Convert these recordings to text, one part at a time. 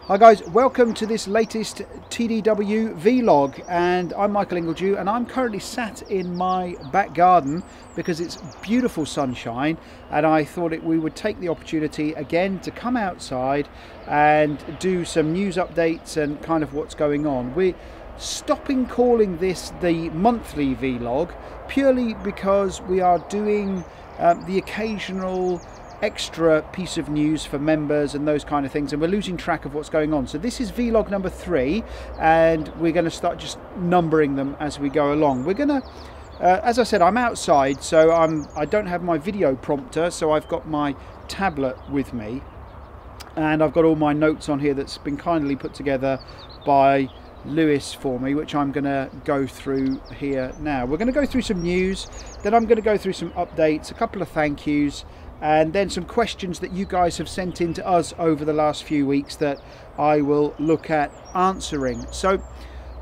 Hi guys, welcome to this latest TDW vlog, and I'm Michael Ingledew and I'm currently sat in my back garden because it's beautiful sunshine, and I thought we would take the opportunity again to come outside and do some news updates and kind of what's going on. We're stopping calling this the monthly vlog purely because we are doing the occasional extra piece of news for members and those kind of things, and we're losing track of what's going on. So this is vlog number 3, and we're going to start just numbering them as we go along. We're going to as I said, I'm outside, so I don't have my video prompter, so I've got my tablet with me, and I've got all my notes on here that's been kindly put together by Lewis for me, which I'm going to go through here now. We're going to go through some news, then I'm going to go through some updates, a couple of thank yous, and then some questions that you guys have sent in to us over the last few weeks that I will look at answering. So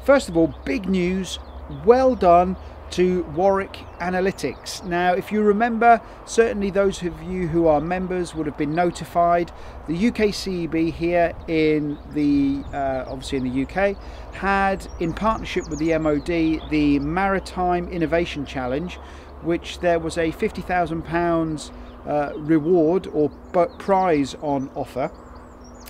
first of all, big news, well done to Warwick Analytics. Now, if you remember, certainly those of you who are members would have been notified. The UKCEB here in the obviously in the UK had, in partnership with the MOD, the Maritime Innovation Challenge, which there was a £50,000 reward or prize on offer,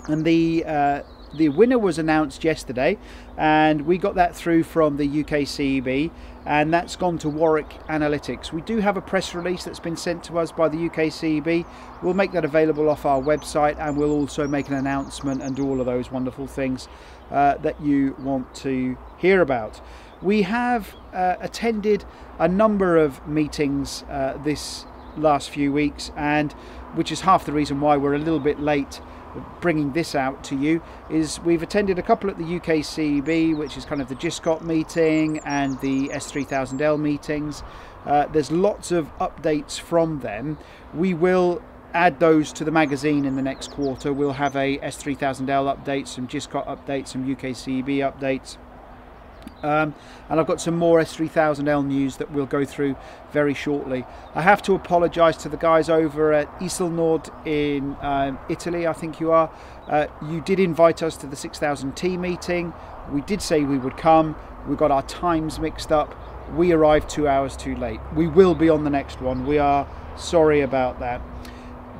and the winner was announced yesterday, and we got that through from the UKCEB, and that's gone to Warwick Analytics. We do have a press release that's been sent to us by the UKCEB. We'll make that available off our website, and we'll also make an announcement and do all of those wonderful things that you want to hear about. We have attended a number of meetings this last few weeks, and which is half the reason why we're a little bit late bringing this out to you. Is we've attended a couple at the UKCEB, which is kind of the GISCOT meeting and the S3000L meetings. There's lots of updates from them. We will add those to the magazine in the next quarter. We'll have a S3000L update, some GISCOT updates, some UKCEB updates. And I've got some more S3000L news that we'll go through very shortly. I have to apologise to the guys over at Iselnord in Italy, I think you are. You did invite us to the 6000T meeting. We did say we would come. We got our times mixed up. We arrived 2 hours too late. We will be on the next one. We are sorry about that.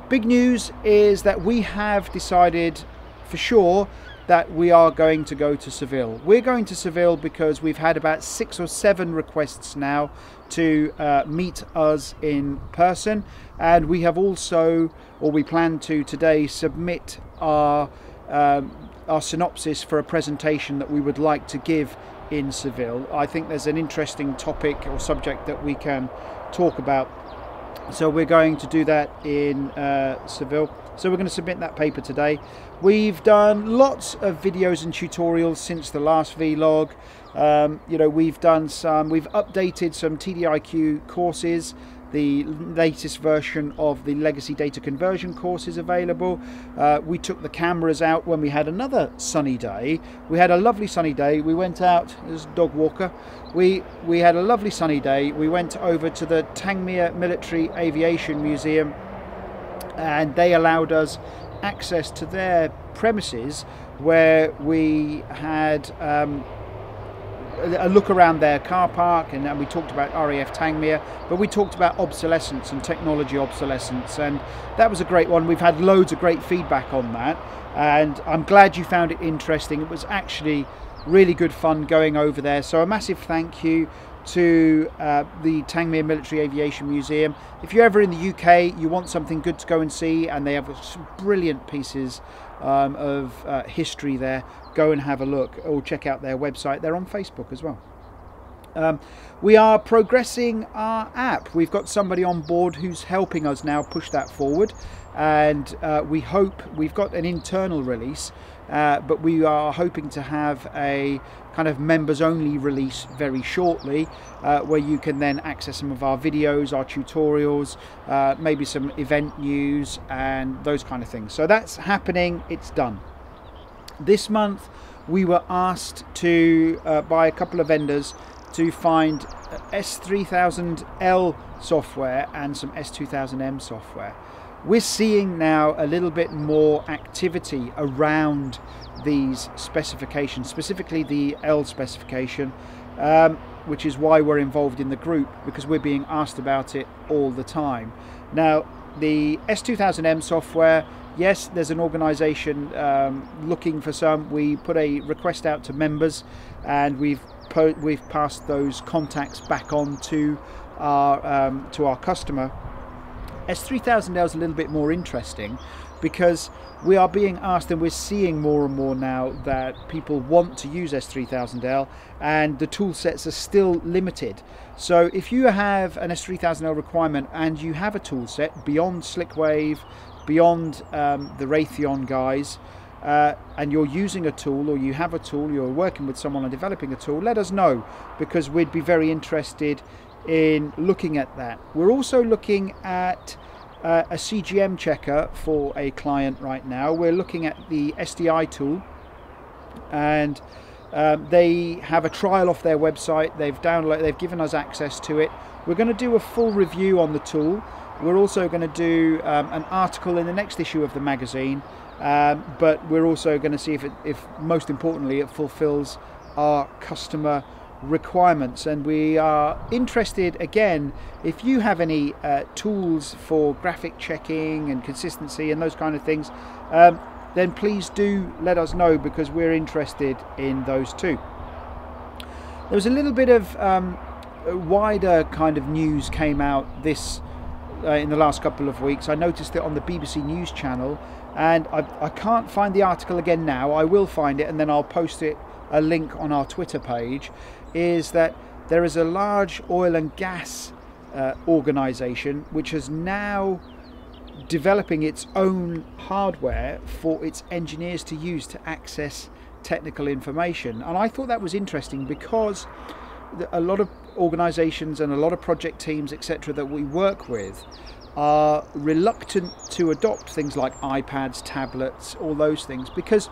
Big news is that we have decided for sure that we are going to go to Seville. We're going to Seville because we've had about 6 or 7 requests now to meet us in person, and we have also, or we plan to today, submit our synopsis for a presentation that we would like to give in Seville. I think there's an interesting topic or subject that we can talk about, so we're going to do that in Seville. So we're going to submit that paper today. We've done lots of videos and tutorials since the last vlog. You know, we've updated some TDIQ courses. The latest version of the legacy data conversion course is available. We took the cameras out when we had another sunny day. We had a lovely sunny day. We went out, there's a dog walker. We had a lovely sunny day. We went over to the Tangmere Military Aviation Museum, and they allowed us access to their premises, where we had a look around their car park, and we talked about RAF Tangmere, but we talked about obsolescence and technology obsolescence, and that was a great one. We've had loads of great feedback on that, and I'm glad you found it interesting. It was actually really good fun going over there, so a massive thank you to the Tangmere Military Aviation Museum. If you're ever in the UK, you want something good to go and see, and they have some brilliant pieces of history there, go and have a look, or check out their website. They're on Facebook as well. We are progressing our app. We've got somebody on board who's helping us now push that forward, and we hope, we've got an internal release, but we are hoping to have a kind of members only release very shortly, where you can then access some of our videos, our tutorials, maybe some event news and those kind of things. So that's happening, it's done. This month we were asked to by a couple of vendors to find S3000L software and some S2000M software. We're seeing now a little bit more activity around these specifications, specifically the L specification, which is why we're involved in the group, because we're being asked about it all the time. Now, the S2000M software, yes, there's an organisation looking for some. We put a request out to members, and we've passed those contacts back on to our customer. S3000L is a little bit more interesting because we are being asked, and we're seeing more and more now that people want to use S3000L, and the tool sets are still limited. So if you have an S3000L requirement and you have a tool set beyond Slickwave, beyond the Raytheon guys, and you're using a tool, or you have a tool, you're working with someone on developing a tool, let us know, because we'd be very interested in looking at that. We're also looking at a CGM checker for a client right now. We're looking at the SDI tool, and they have a trial off their website. They've given us access to it. We're going to do a full review on the tool. We're also going to do an article in the next issue of the magazine, but we're also going to see if most importantly it fulfills our customer requirements. And we are interested, again, if you have any tools for graphic checking and consistency and those kind of things, then please do let us know, because we're interested in those too. There was a little bit of wider kind of news came out in the last couple of weeks. I noticed it on the BBC News channel, and I can't find the article again now. I will find it, and then I'll post a link on our Twitter page. Is that there is a large oil and gas organisation which is now developing its own hardware for its engineers to use to access technical information. And I thought that was interesting, because a lot of organisations and a lot of project teams, etc., that we work with are reluctant to adopt things like iPads, tablets, all those things, because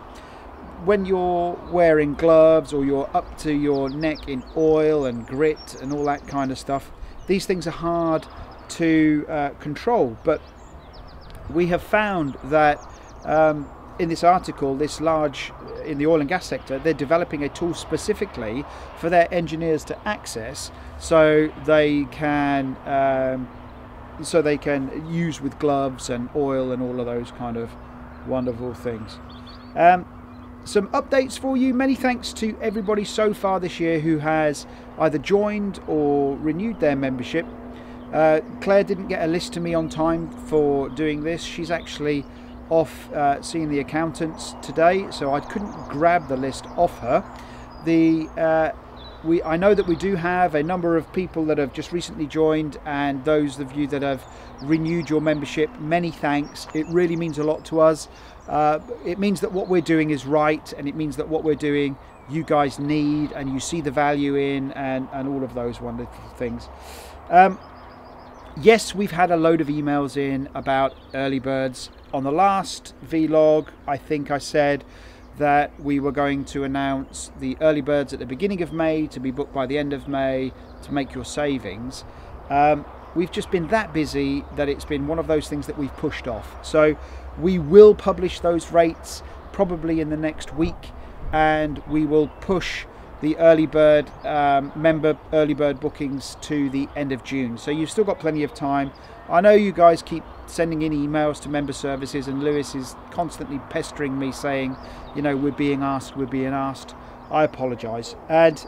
when you're wearing gloves or you're up to your neck in oil and grit and all that kind of stuff, these things are hard to control. But we have found that in this article, in the oil and gas sector, they're developing a tool specifically for their engineers to access, so they can use with gloves and oil and all of those kind of wonderful things. Some updates for you. Many thanks to everybody so far this year who has either joined or renewed their membership. Claire didn't get a list to me on time for doing this. She's actually off seeing the accountants today, so I couldn't grab the list off her. I know that we do have a number of people that have just recently joined, and those of you that have renewed your membership, many thanks. It really means a lot to us. It means that what we're doing is right, and it means that what we're doing you guys need and you see the value in, and all of those wonderful things. Yes, we've had a load of emails in about early birds. On the last vlog, I think I said that we were going to announce the early birds at the beginning of May, to be booked by the end of May, to make your savings. We've just been that busy that it's been one of those things that we've pushed off. So we will publish those rates probably in the next week, and we will push the early bird member early bird bookings to the end of June. So you've still got plenty of time. I know you guys keep sending in emails to member services, and Lewis is constantly pestering me saying, you know, we're being asked. I apologise. And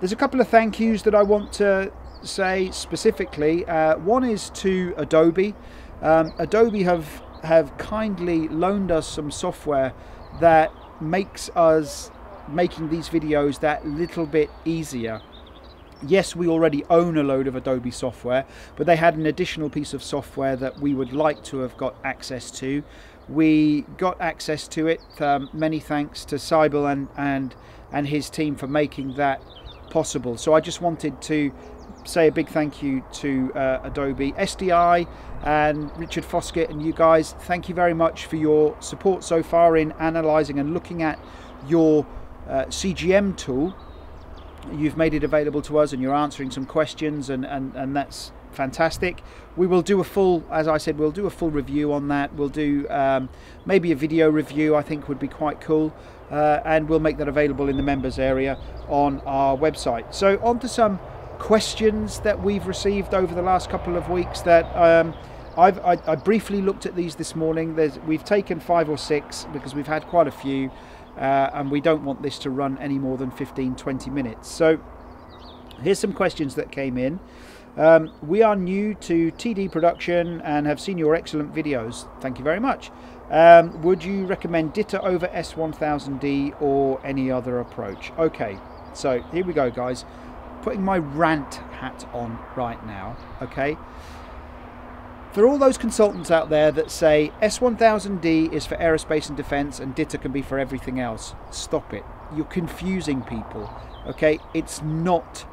there's a couple of thank yous that I want to say specifically. One is to Adobe. Adobe have kindly loaned us some software that makes us making these videos that little bit easier. Yes, we already own a load of Adobe software, but they had an additional piece of software that we would like to have got access to. We got access to it. Many thanks to Seibel and his team for making that possible. So I just wanted to say a big thank you to Adobe, SDI and Richard Foskett, and you guys, thank you very much for your support so far in analysing and looking at your CGM tool. You've made it available to us, and you're answering some questions, and that's fantastic. We will do a full, as I said, we'll do a full review on that. We'll do maybe a video review, I think would be quite cool. And we'll make that available in the members area on our website. So on to some questions that we've received over the last couple of weeks that I briefly looked at these this morning. We've taken 5 or 6 because we've had quite a few, and we don't want this to run any more than 15-20 minutes. So here's some questions that came in. We are new to TD production and have seen your excellent videos. Thank you very much. Would you recommend DITA over S1000D or any other approach? Okay, so here we go, guys. Putting my rant hat on right now, okay? For all those consultants out there that say S1000D is for aerospace and defense and DITA can be for everything else, stop it. You're confusing people, okay? It's not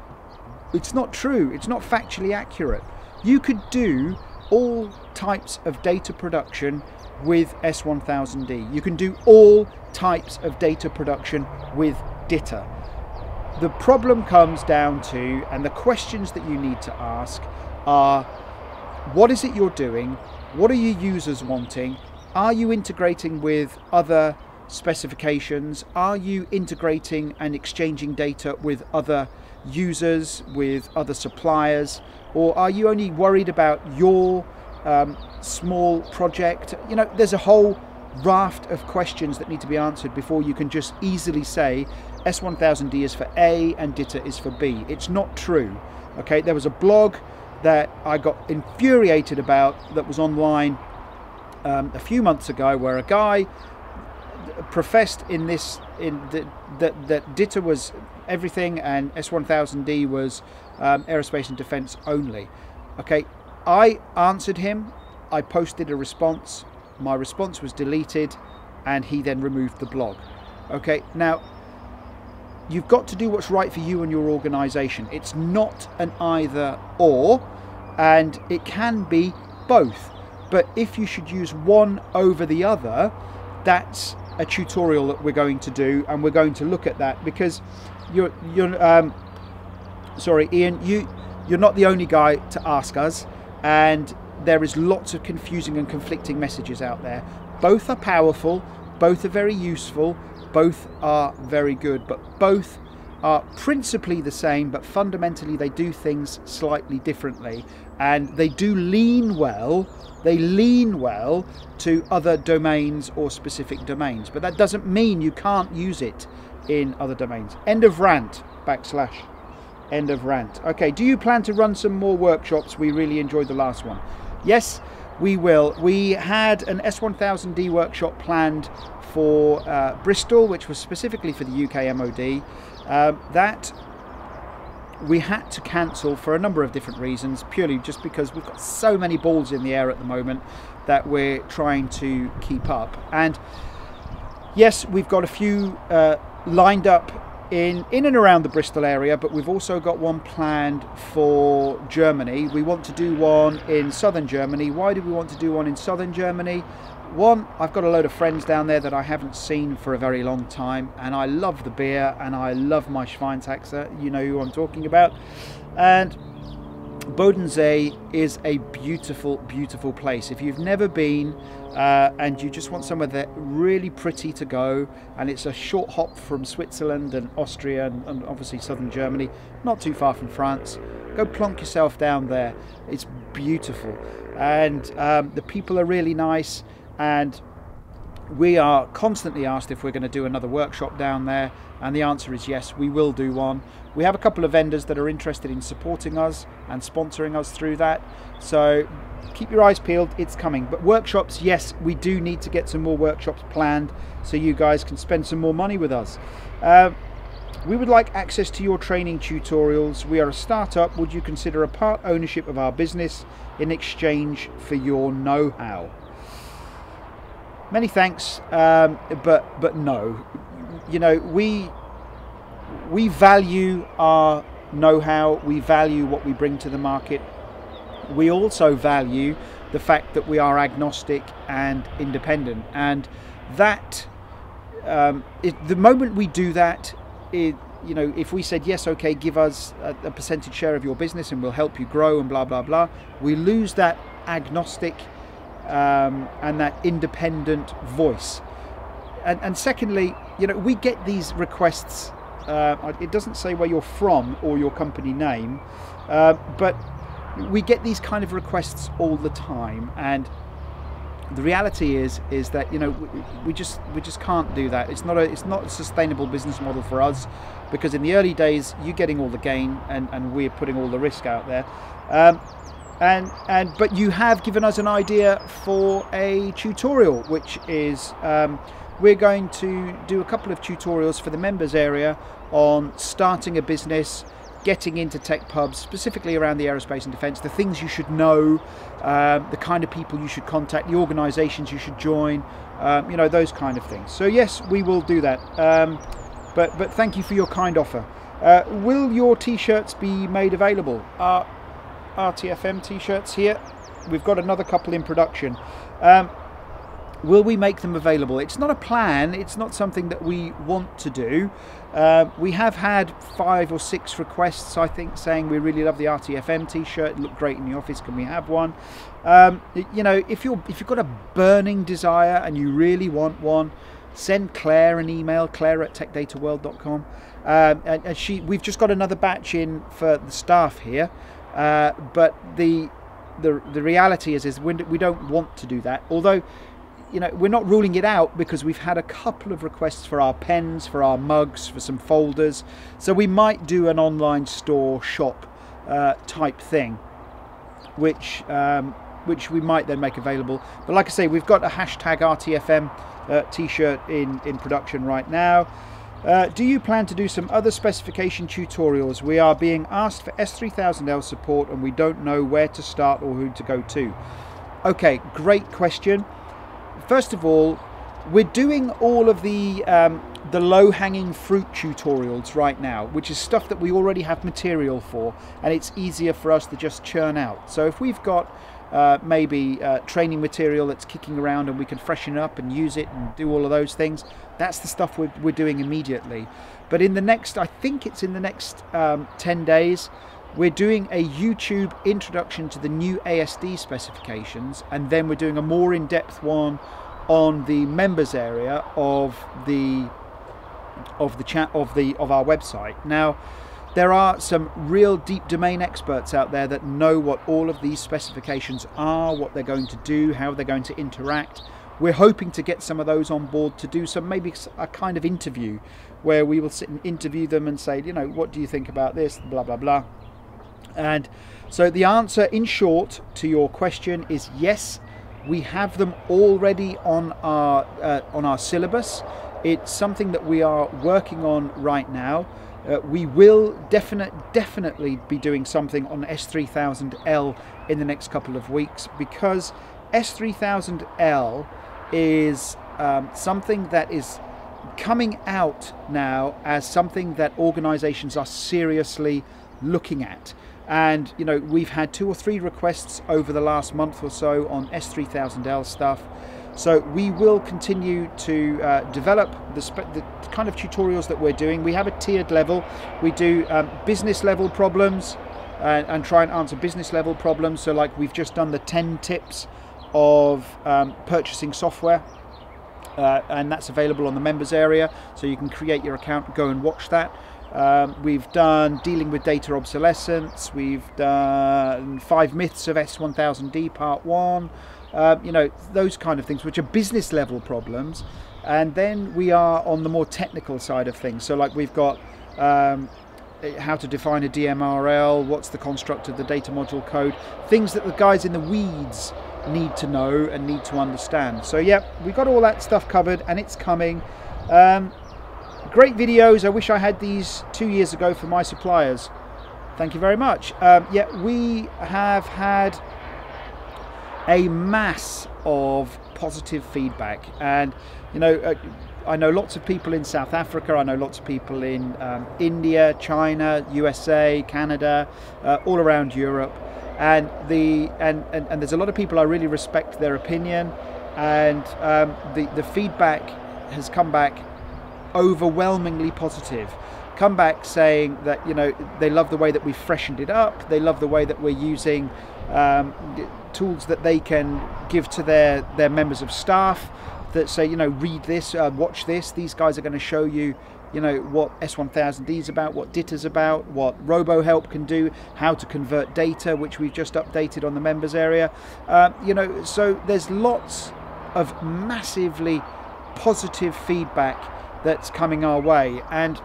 true. It's not factually accurate. You could do all types of data production with S1000D. You can do all types of data production with DITA. The problem comes down to, and the questions that you need to ask are, what is it you're doing? What are your users wanting? Are you integrating with other specifications? Are you integrating and exchanging data with other users, with other suppliers? Or are you only worried about your small project? You know, there's a whole raft of questions that need to be answered before you can just easily say S1000D is for A and DITA is for B. It's not true. Okay, there was a blog that I got infuriated about that was online a few months ago, where a guy professed that DITA was everything and S1000D was aerospace and defense only. Okay, I answered him. I posted a response. My response was deleted, and he then removed the blog. Okay, now you've got to do what's right for you and your organization. It's not an either or, and it can be both. But if you should use one over the other, that's a tutorial that we're going to do, and we're going to look at that, because sorry, Ian, you're not the only guy to ask us, and there is lots of confusing and conflicting messages out there. Both are powerful, both are very useful, both are very good, but both are principally the same, but fundamentally they do things slightly differently, and they do lean well. They lean well to other domains or specific domains, but that doesn't mean you can't use it in other domains. End of rant, / end of rant. Okay, do you plan to run some more workshops? We really enjoyed the last one. Yes, we will. We had an S1000D workshop planned for Bristol, which was specifically for the UK MOD. That we had to cancel for a number of different reasons, purely just because we've got so many balls in the air at the moment that we're trying to keep up. And yes, we've got a few lined up in and around the Bristol area, but we've also got one planned for Germany. We want to do one in southern Germany. Why do we want to do one in southern Germany? One, I've got a load of friends down there that I haven't seen for a very long time, and I love the beer and I love my Schweintaxe. You know who I'm talking about. And Bodensee is a beautiful, beautiful place. If you've never been and you just want somewhere that really pretty to go, and it's a short hop from Switzerland and Austria and obviously southern Germany, not too far from France, go plonk yourself down there. It's beautiful, and the people are really nice, and we are constantly asked if we're going to do another workshop down there, and the answer is yes, we will do one. We have a couple of vendors that are interested in supporting us and sponsoring us through that, so keep your eyes peeled, it's coming. But workshops, yes, we do need to get some more workshops planned so you guys can spend some more money with us. We would like access to your training tutorials. We are a startup. Would you consider a part ownership of our business in exchange for your know-how? Many thanks, but no. You know, we value our know-how. We value what we bring to the market. We also value the fact that we are agnostic and independent, and that the moment we do that, you know, if we said yes, okay, give us a percentage share of your business and we'll help you grow and blah blah blah, we lose that agnostic and that independent voice. And secondly, you know, we get these requests. It doesn't say where you're from or your company name, but we get these kind of requests all the time, and the reality is that, you know, we just can't do that. It's not a sustainable business model for us, because in the early days you're getting all the gain and we're putting all the risk out there. But you have given us an idea for a tutorial, which is we're going to do a couple of tutorials for the members area on starting a business, getting into tech pubs, specifically around the aerospace and defence, the things you should know, the kind of people you should contact, the organisations you should join, you know, those kind of things. So yes, we will do that. But thank you for your kind offer. Will your t-shirts be made available? Our RTFM t-shirts here, we've got another couple in production. Will we make them available? It's not a plan, it's not something that we want to do. We have had 5 or 6 requests, I think, saying we really love the RTFM t-shirt, it looked great in the office, can we have one? You know, if you've got a burning desire and you really want one, send Claire an email, claire@techdataworld.com. And we've just got another batch in for the staff here, but the reality is we don't want to do that, although, you know, we're not ruling it out, because we've had a couple of requests for our pens, for our mugs, for some folders. So we might do an online store shop type thing, which we might then make available. But like I say, we've got a hashtag RTFM t-shirt in production right now. Do you plan to do some other specification tutorials? We are being asked for S3000L support and we don't know where to start or who to go to. Okay, great question. First of all, we're doing all of the low-hanging fruit tutorials right now, which is stuff that we already have material for, and it's easier for us to just churn out. So if we've got maybe training material that's kicking around and we can freshen up and use it and do all of those things, that's the stuff we're doing immediately. But in the next, I think it's in the next 10 days, we're doing a YouTube introduction to the new ASD specifications, and then we're doing a more in-depth one on the members area of our website. Now, there are some real deep domain experts out there that know what all of these specifications are, what they're going to do, how they're going to interact. We're hoping to get some of those on board to do some, maybe a kind of interview where we will sit and interview them and say, you know, what do you think about this, blah blah blah. And so the answer in short to your question is yes, we have them already on our syllabus. It's something that we are working on right now. We will definitely be doing something on S3000L in the next couple of weeks, because S3000L is something that is coming out now as something that organizations are seriously looking at. And you know, we've had 2 or 3 requests over the last month or so on S3000L stuff. So we will continue to develop the kind of tutorials that we're doing. We have a tiered level. We do business level problems and try and answer business level problems. So like we've just done the 10 tips of purchasing software, and that's available on the members area. So you can create your account, go and watch that. We've done dealing with data obsolescence. We've done 5 myths of S1000D part 1. You know, those kind of things, which are business level problems. And then we are on the more technical side of things. So like we've got how to define a DMRL, what's the construct of the data module code, things that the guys in the weeds need to know and need to understand. So yeah, we've got all that stuff covered, and it's coming. Great videos. I wish I had these 2 years ago for my suppliers. Thank you very much. Yeah, we have had a mass of positive feedback, and you know, I know lots of people in South Africa, I know lots of people in India, China, USA, Canada, all around Europe, and there's a lot of people I really respect their opinion, and the feedback has come back overwhelmingly positive. come back saying that, you know, they love the way that we've freshened it up, they love the way that we're using tools that they can give to their members of staff that say, you know, read this, watch this, these guys are going to show you, you know, what S1000D is about, what DIT is about, what RoboHelp can do, how to convert data, which we've just updated on the members area. You know, so there's lots of massively positive feedback that's coming our way. And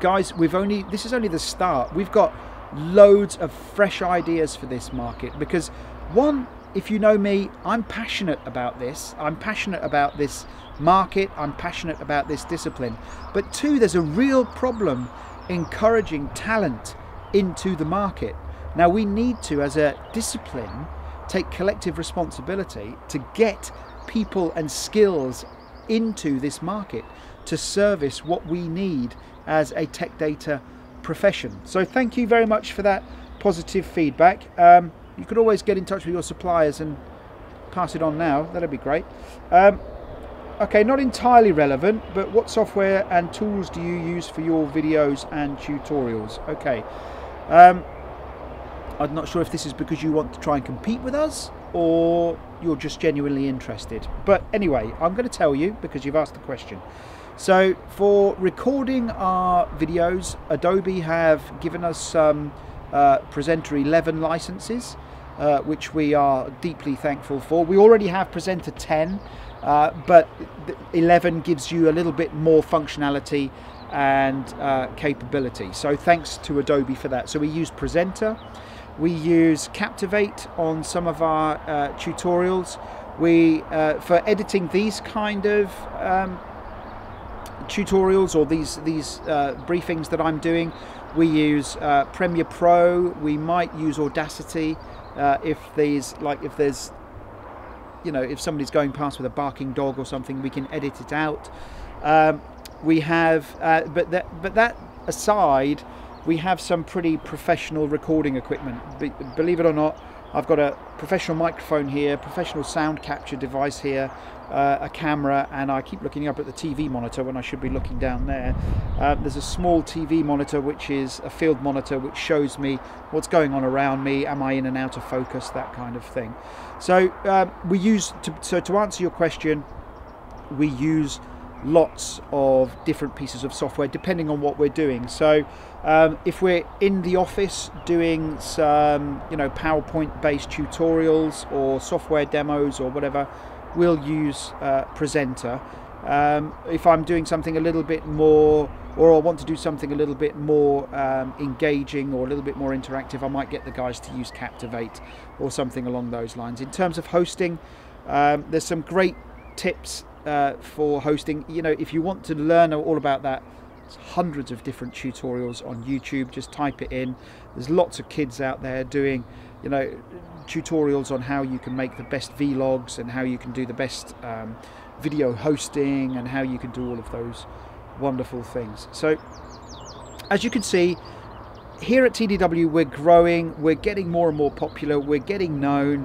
guys, this is only the start. We've got loads of fresh ideas for this market because, one, if you know me, I'm passionate about this. I'm passionate about this market. I'm passionate about this discipline. But two, there's a real problem encouraging talent into the market. Now, we need to, as a discipline, take collective responsibility to get people and skills into this market to service what we need as a tech data profession. So thank you very much for that positive feedback. You could always get in touch with your suppliers and pass it on now. That'd be great. Okay, not entirely relevant, but what software and tools do you use for your videos and tutorials? Okay. I'm not sure if this is because you want to try and compete with us or you're just genuinely interested. But anyway, I'm going to tell you because you've asked the question. So for recording our videos, Adobe have given us some Presenter 11 licenses, which we are deeply thankful for. We already have Presenter 10, but 11 gives you a little bit more functionality and capability. So thanks to Adobe for that. So we use Presenter. We use Captivate on some of our tutorials. We for editing these kind of tutorials or these briefings that I'm doing, we use Premiere Pro. We might use Audacity if there's you know, if somebody's going past with a barking dog or something, we can edit it out. We have but that aside, we have some pretty professional recording equipment. Believe it or not, I've got a professional microphone here, professional sound capture device here, a camera, and I keep looking up at the TV monitor when I should be looking down there. There's a small TV monitor which is a field monitor which shows me what's going on around me, am I in and out of focus, that kind of thing. So to answer your question, we use lots of different pieces of software depending on what we're doing. So if we're in the office doing some, you know, PowerPoint based tutorials or software demos or whatever, we'll use Presenter. If I'm doing something a little bit more, or I want to do something a little bit more engaging or a little bit more interactive, I might get the guys to use Captivate or something along those lines. In terms of hosting, there's some great tips for hosting. You know, if you want to learn all about that, there's hundreds of different tutorials on YouTube. Just type it in. There's lots of kids out there doing, you know, tutorials on how you can make the best vlogs and how you can do the best video hosting and how you can do all of those wonderful things. So as you can see, here at TDW we're growing, we're getting more and more popular, we're getting known,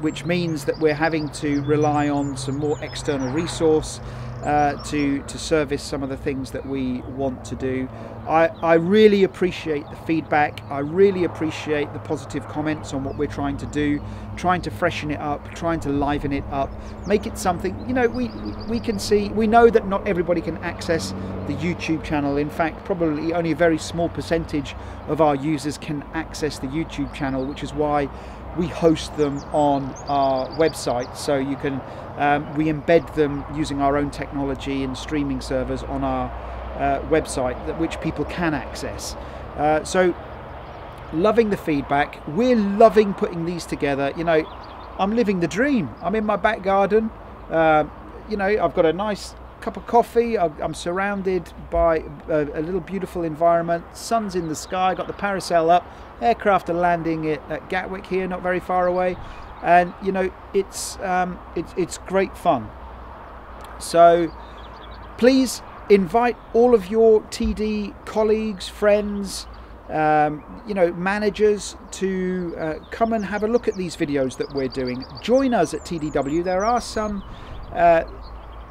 which means that we're having to rely on some more external resource to service some of the things that we want to do. I really appreciate the feedback. I really appreciate the positive comments on what we're trying to do, trying to freshen it up, trying to liven it up, make it something, you know, we can see, we know that not everybody can access the YouTube channel. In fact, probably only a very small percentage of our users can access the YouTube channel, which is why we host them on our website. So you can, we embed them using our own technology and streaming servers on our website, which people can access. So loving the feedback, we're loving putting these together. You know, I'm living the dream. I'm in my back garden, you know, I've got a nice cup of coffee, I'm surrounded by a little beautiful environment, sun's in the sky, got the parasail up, aircraft are landing at Gatwick here, not very far away, and you know, it's great fun. So please invite all of your TD colleagues, friends, you know, managers to come and have a look at these videos that we're doing. Join us at TDW. There are some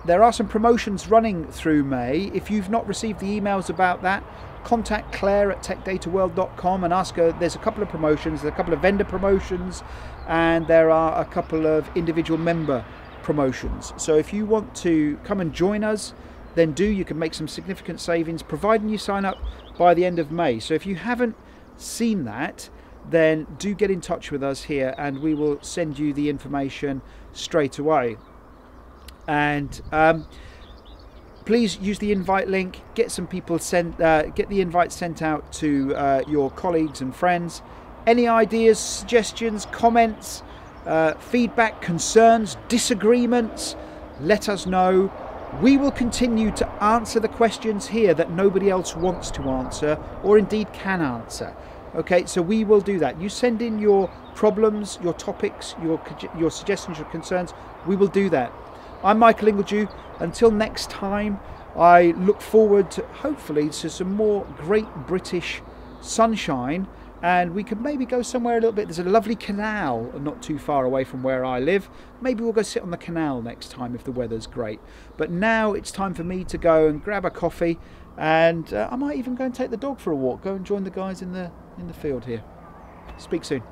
there are some promotions running through May. If you've not received the emails about that, contact Claire at techdataworld.com and ask her. There's a couple of promotions, there's a couple of vendor promotions, and there are a couple of individual member promotions. So if you want to come and join us, then you can make some significant savings, providing you sign up by the end of May. So if you haven't seen that, then do get in touch with us here and we will send you the information straight away. And please use the invite link, get some people get the invite sent out to your colleagues and friends. Any ideas, suggestions, comments, feedback, concerns, disagreements, let us know. We will continue to answer the questions here that nobody else wants to answer or indeed can answer. Okay, so we will do that. You send in your problems, your topics, your suggestions, your concerns. We will do that. I'm Michael Ingledew. Until next time, I look forward to, hopefully, to some more great British sunshine, and we could maybe go somewhere a little bit. There's a lovely canal not too far away from where I live. Maybe we'll go sit on the canal next time if the weather's great. But now it's time for me to go and grab a coffee, and I might even go and take the dog for a walk, go and join the guys in the field here. Speak soon.